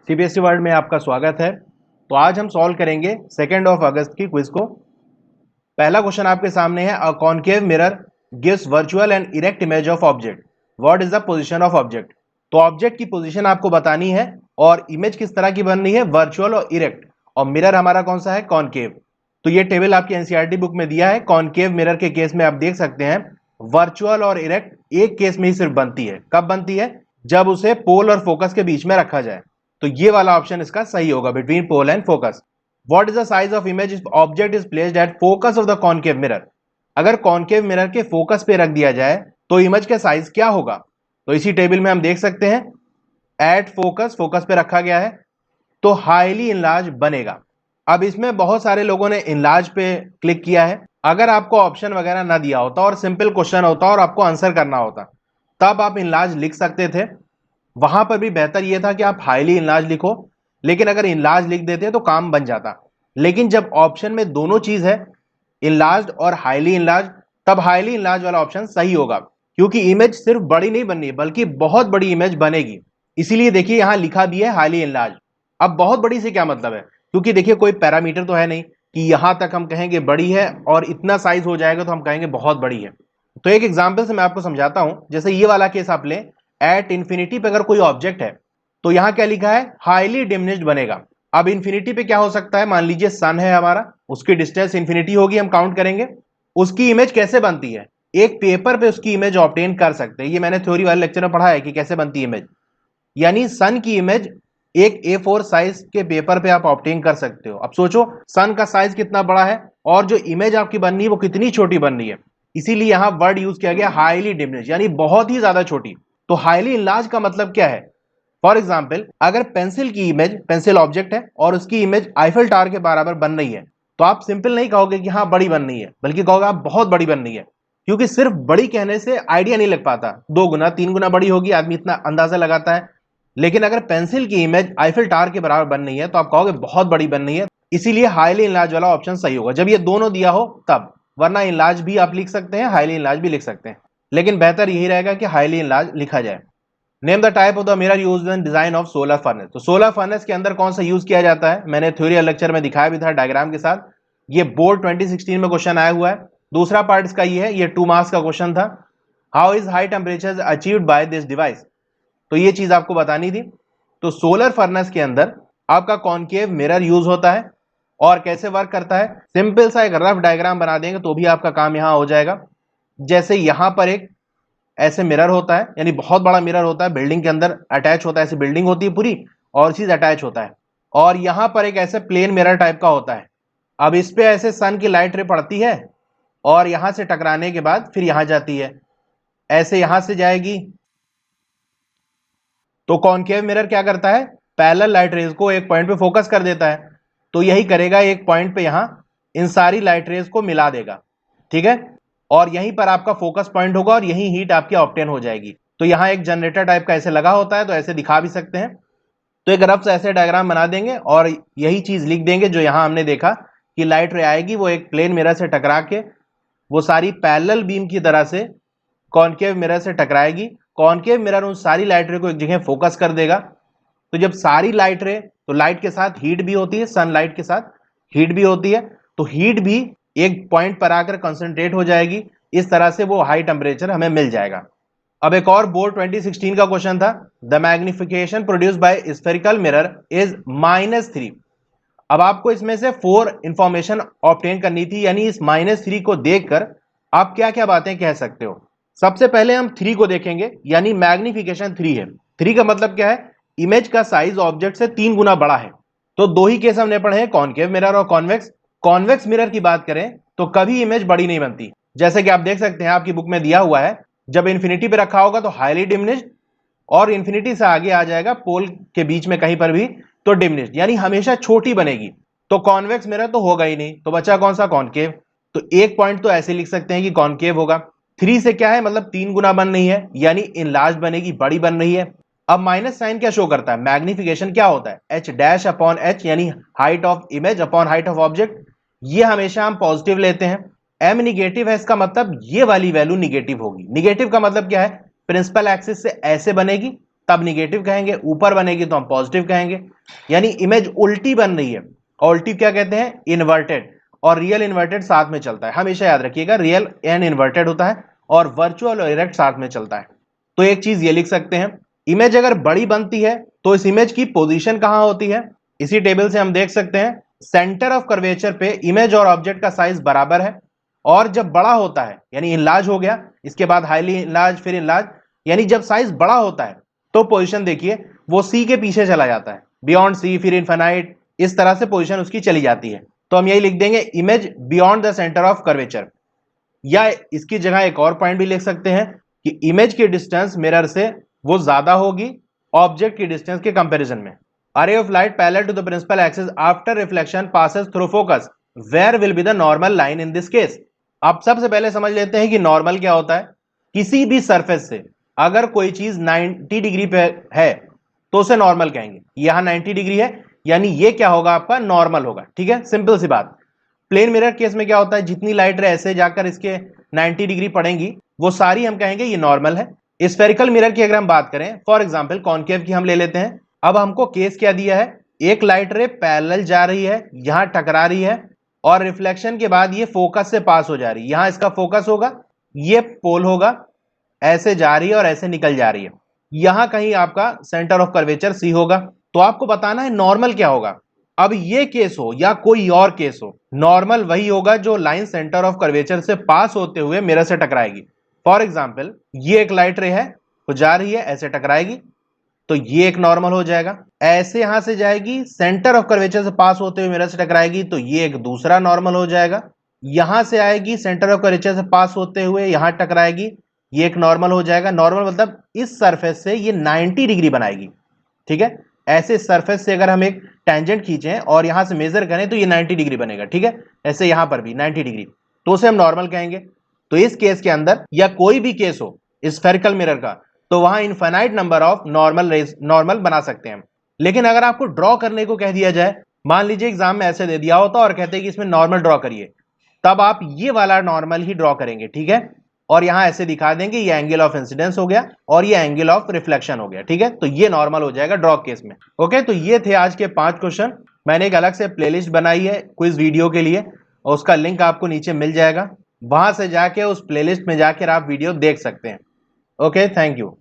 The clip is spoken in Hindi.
सीबीएसई वर्ल्ड में आपका स्वागत है। तो आज हम सॉल्व करेंगे 2 अगस्त की क्विज को। पहला क्वेश्चन आपके सामने है, a concave mirror gives virtual and erect image of object, what is the position of object. तो ऑब्जेक्ट की पोजीशन आपको बतानी है और इमेज किस तरह की बननी है, वर्चुअल और इरेक्ट, और मिरर हमारा कौन सा है, कॉन्केव। तो ये टेबल आपकी एनसीईआरटी बुक में दिया है। कॉन्केव मिरर के केस में आप देख सकते हैं वर्चुअल और इरेक्ट एक केस में ही सिर्फ बनती है। कब बनती है? जब उसे पोल और फोकस के बीच में रखा जाए। तो ये वाला ऑप्शन इसका सही होगा, between pole and focus. What is the size of image if object is placed at focus of the concave mirror? अगर कॉन्केव मिरर के फोकस पे रख दिया जाए तो इमेज का साइज क्या होगा? तो इसी टेबल में हम देख सकते हैं एट फोकस, फोकस पे रखा गया है तो हाईली इनलार्ज बनेगा। अब इसमें बहुत सारे लोगों ने इनलार्ज पे क्लिक किया है। अगर आपको ऑप्शन वगैरह ना दिया होता और सिंपल क्वेश्चन होता और आपको आंसर करना होता तब आप इनलार्ज लिख सकते थे। वहां पर भी बेहतर यह था कि आप हाईली इनलार्ज लिखो, लेकिन अगर इनलार्ज लिख देते तो काम बन जाता। लेकिन जब ऑप्शन में दोनों चीज है, इनलार्ज और हाईली इनलार्ज, तब हाईली इनलार्ज वाला ऑप्शन सही होगा, क्योंकि इमेज सिर्फ बड़ी नहीं बननी है बल्कि बहुत बड़ी इमेज बनेगी। इसीलिए देखिए यहां लिखा भी है हाईली इनलार्ज। अब बहुत बड़ी से क्या मतलब है, क्योंकि देखिए कोई पैरामीटर तो है नहीं कि यहां तक हम कहेंगे बड़ी है और इतना साइज हो जाएगा तो हम कहेंगे बहुत बड़ी है। तो एक एग्जाम्पल से मैं आपको समझाता हूं। जैसे ये वाला केस आप लें, एट इंफिनिटी पे अगर कोई ऑब्जेक्ट है तो यहां क्या लिखा है, हाईली डिमिनिश्ड बनेगा। अब इंफिनिटी पे क्या हो सकता है, मान लीजिए सन है हमारा, उसकी डिस्टेंस इंफिनिटी होगी, हम काउंट करेंगे। उसकी इमेज कैसे बनती है, एक पेपर पे उसकी इमेज ऑब्टेन कर सकते हैं। ये मैंने थ्योरी वाले लेक्चर में पढ़ा है कि कैसे बनती है इमेज। यानी सन की इमेज एक A4 साइज के पेपर पे आप ऑब्टेन कर सकते हो। अब सोचो सन का साइज कितना बड़ा है और जो इमेज आपकी बननी है वो कितनी छोटी बन रही है। इसीलिए यहां वर्ड यूज किया गया हाईली डिमिनिश, यानी बहुत ही ज्यादा छोटी। तो हाईली इनलार्ज का मतलब क्या है? फॉर एग्जाम्पल, अगर पेंसिल की इमेज, पेंसिल ऑब्जेक्ट है और उसकी इमेज आईफल टावर के बराबर बन रही है, तो आप सिंपल नहीं कहोगे कि हाँ बड़ी बन रही है, बल्कि कहोगे आप बहुत बड़ी बन रही है। क्योंकि सिर्फ बड़ी कहने से आइडिया नहीं लग पाता, 2 गुना 3 गुना बड़ी होगी, आदमी इतना अंदाजा लगाता है। लेकिन अगर पेंसिल की इमेज आईफल टावर के बराबर बन रही है तो आप कहोगे बहुत बड़ी बन रही है। इसीलिए हाईली इनलार्ज वाला ऑप्शन सही होगा जब ये दोनों दिया हो तब। वरना इनलार्ज भी आप लिख सकते हैं, हाईली इनलार्ज भी लिख सकते हैं, लेकिन बेहतर यही रहेगा कि हाईली इनलार्ज लिखा जाए। Name the type of the mirror used in design of solar furnace. तो सोलर फर्नेस के अंदर कौन सा यूज किया जाता है, मैंने थ्योरी लेक्चर में दिखाया भी था डायग्राम के साथ। ये बोर्ड 2016 में क्वेश्चन आया हुआ है। दूसरा पार्ट इसका ये है, ये 2 मार्क्स का क्वेश्चन था। How is high temperature achieved by this device. तो ये चीज आपको बतानी थी। तो सोलर फर्नेस के अंदर आपका कॉन्केव मिरर यूज होता है। और कैसे वर्क करता है, सिंपल सा एक रफ डायग्राम बना देंगे तो भी आपका काम यहां हो जाएगा। जैसे यहां पर एक ऐसे मिरर होता है, यानी बहुत बड़ा मिरर होता है, बिल्डिंग के अंदर अटैच होता है, ऐसी बिल्डिंग होती है पूरी और चीज अटैच होता है। और यहां पर एक ऐसे प्लेन मिरर टाइप का होता है। अब इस पे ऐसे सन की लाइट रे पड़ती है और यहां से टकराने के बाद फिर यहां जाती है, ऐसे यहां से जाएगी। तो कॉन्केव मिरर क्या करता है, पैरेलल लाइट रेज को एक पॉइंट पे फोकस कर देता है। तो यही करेगा, एक पॉइंट पे यहां इन सारी लाइट रेज को मिला देगा, ठीक है। और यहीं पर आपका फोकस पॉइंट होगा और यही हीट आपकी ऑब्टेन हो जाएगी। तो यहां एक जनरेटर टाइप का ऐसे लगा होता है, तो ऐसे दिखा भी सकते हैं। तो एक रफ से ऐसे डायग्राम बना देंगे और यही चीज लिख देंगे जो यहां हमने देखा कि लाइट रे आएगी, वो एक प्लेन मिरर से टकरा के वो सारी पैरेलल बीम की तरह से कॉन्केव मिरर से टकराएगी। कॉन्केव मिरर उन सारी लाइट रे को एक जगह फोकस कर देगा। तो जब सारी लाइट रे, तो लाइट के साथ हीट भी होती है, सनलाइट के साथ हीट भी होती है, तो हीट भी एक पॉइंट पर आकर कंसंट्रेट हो जाएगी। इस तरह से वो हाई टेम्परेचर हमें मिल जाएगा। अब एक और बोर्ड 2016 का क्वेश्चन था, the magnification produce by spherical mirror is -3। अब आपको इसमें से 4 इंफॉर्मेशन ऑब्टेन करनी थी, यानी इस -3 को देखकर आप क्या क्या बातें कह सकते हो। सबसे पहले हम 3 को देखेंगे, यानी मैग्निफिकेशन 3 है। 3 का मतलब क्या है, इमेज का साइज ऑब्जेक्ट से 3 गुना बड़ा है। तो दो ही केस हमने पढ़े हैं, कॉन्केव मिरर और कॉन्वेक्स। कॉन्वेक्स मिरर की बात करें तो कभी इमेज बड़ी नहीं बनती। जैसे कि आप देख सकते हैं, आपकी बुक में दिया हुआ है, जब इंफिनिटी पे रखा होगा तो हाईली डिमिनिश्ड, और इंफिनिटी से आगे आ जाएगा पोल के बीच में कहीं पर भी तो डिमिनिश्ड, यानी हमेशा छोटी बनेगी। तो कॉन्वेक्स मिरर तो होगा ही नहीं, तो बचा कौन सा, कॉन्केव। तो एक पॉइंट तो ऐसे लिख सकते हैं कि कॉन्केव होगा। 3 से क्या है, मतलब 3 गुना बन रही है, यानी इनलार्ज बनेगी, बड़ी बन रही है। अब माइनस साइन क्या शो करता है, मैग्निफिकेशन क्या होता है, एच डैश अपॉन एच, यानी height of image upon height of object. ये हमेशा हम पॉजिटिव लेते हैं। एम निगेटिव है, इसका मतलब ये वाली वैल्यू निगेटिव होगी। निगेटिव का मतलब क्या है, प्रिंसिपल एक्सिस से ऐसे बनेगी तब निगेटिव कहेंगे, ऊपर बनेगी तो हम पॉजिटिव कहेंगे। यानी इमेज उल्टी बन रही है, और उल्टी क्या कहते हैं? इन्वर्टेड। और रियल इन्वर्टेड साथ में चलता है, हमेशा याद रखिएगा, रियल एंड इन्वर्टेड होता है और वर्चुअल और इरेक्ट साथ में चलता है। तो एक चीज ये लिख सकते हैं, इमेज अगर बड़ी बनती है तो इस इमेज की पोजीशन कहां होती है? इसी टेबल से हम देख सकते हैं, सेंटर ऑफ कर्वेचर पे इमेज और ऑब्जेक्ट का साइज बराबर है, और जब बड़ा होता है यानी इनलार्ज हो गया, इसके बाद हाईली इनलार्ज, फिर इनलार्ज, यानी जब साइज बड़ा होता है तो पोजीशन देखिए वो सी के पीछे चला जाता है, बियॉन्ड सी, फिर इनफाइनाइट, इस तरह से पोजीशन उसकी चली जाती है। तो हम यही लिख देंगे, image beyond the centre of curvature. या इसकी जगह एक और पॉइंट भी लिख सकते हैं कि इमेज की डिस्टेंस मिरर से वो ज्यादा होगी ऑब्जेक्ट की डिस्टेंस के कंपैरिजन में। A ray of light parallel to the principal axis after reflection passes through focus, where will be the normal line in this case? आप सबसे पहले समझ लेते हैं कि नॉर्मल क्या होता है। किसी भी सरफेस से अगर कोई चीज 90 डिग्री पे है तो उसे नॉर्मल कहेंगे। यहां 90 डिग्री है यानी ये क्या होगा? आपका नॉर्मल होगा। ठीक है, सिंपल सी बात। प्लेन मिरर केस में क्या होता है, जितनी लाइट रे ऐसे जाकर इसके 90 डिग्री पड़ेंगी वो सारी हम कहेंगे ये नॉर्मल है। स्फेरिकल मिरर की अगर हम बात करें, फॉर एग्जांपल कॉनकेव की हम ले लेते हैं। अब हमको केस क्या दिया है, एक लाइट रे पैरेलल जा रही है, यहां टकरा रही है, और रिफ्लेक्शन के बाद ये फोकस से पास हो जा रही है। यहां इसका फोकस होगा, ये पोल होगा, ऐसे जा रही है और ऐसे निकल जा रही है। यहां कहीं आपका सेंटर ऑफ कर्वेचर सी होगा। तो आपको बताना है नॉर्मल क्या होगा। अब ये केस हो या कोई और केस हो, नॉर्मल वही होगा जो लाइन सेंटर ऑफ कर्वेचर से पास होते हुए मिरर से टकराएगी। फॉर एग्जाम्पल ये एक लाइट रे है, वो जा रही है, ऐसे टकराएगी, तो ये एक नॉर्मल हो जाएगा। ऐसे यहां से जाएगी, सेंटर ऑफ कर्वेचर से पास होते हुए मिरर से टकराएगी, तो ये एक दूसरा नॉर्मल हो जाएगा। यहां से आएगी, सेंटर ऑफ कर्वेचर से पास होते हुए यहां टकराएगी, ये एक नॉर्मल हो जाएगा। नॉर्मल मतलब इस सरफेस से ये 90 डिग्री बनाएगी। ठीक है, ऐसे सरफेस से अगर हम एक टेंजेंट खींचें और यहां से मेजर करें तो ये 90 डिग्री बनेगा। ठीक है, ऐसे यहां पर भी 90 डिग्री, तो उसे हम नॉर्मल कहेंगे। तो इस केस के अंदर या कोई भी केस हो स्फेरिकल मिरर का, तो वहां इनफाइनाइट नंबर ऑफ नॉर्मल बना सकते हैं। लेकिन अगर आपको ड्रॉ करने को कह दिया जाए, मान लीजिए एग्जाम में ऐसे दे दिया होता और कहते हैं कि इसमें नॉर्मल ड्रॉ करिए, तब आप ये वाला नॉर्मल ही ड्रॉ करेंगे। ठीक है, और यहां ऐसे दिखा देंगे ये एंगल ऑफ इंसिडेंस हो गया और ये एंगल ऑफ रिफ्लेक्शन हो गया। ठीक है, तो ये नॉर्मल हो जाएगा ड्रॉ केस में। ओके, तो ये थे आज के 5 क्वेश्चन। मैंने एक अलग से प्लेलिस्ट बनाई है क्विज वीडियो के लिए, और उसका लिंक आपको नीचे मिल जाएगा। वहां से जाके उस प्लेलिस्ट में जाकर आप वीडियो देख सकते हैं। Okay, thank you.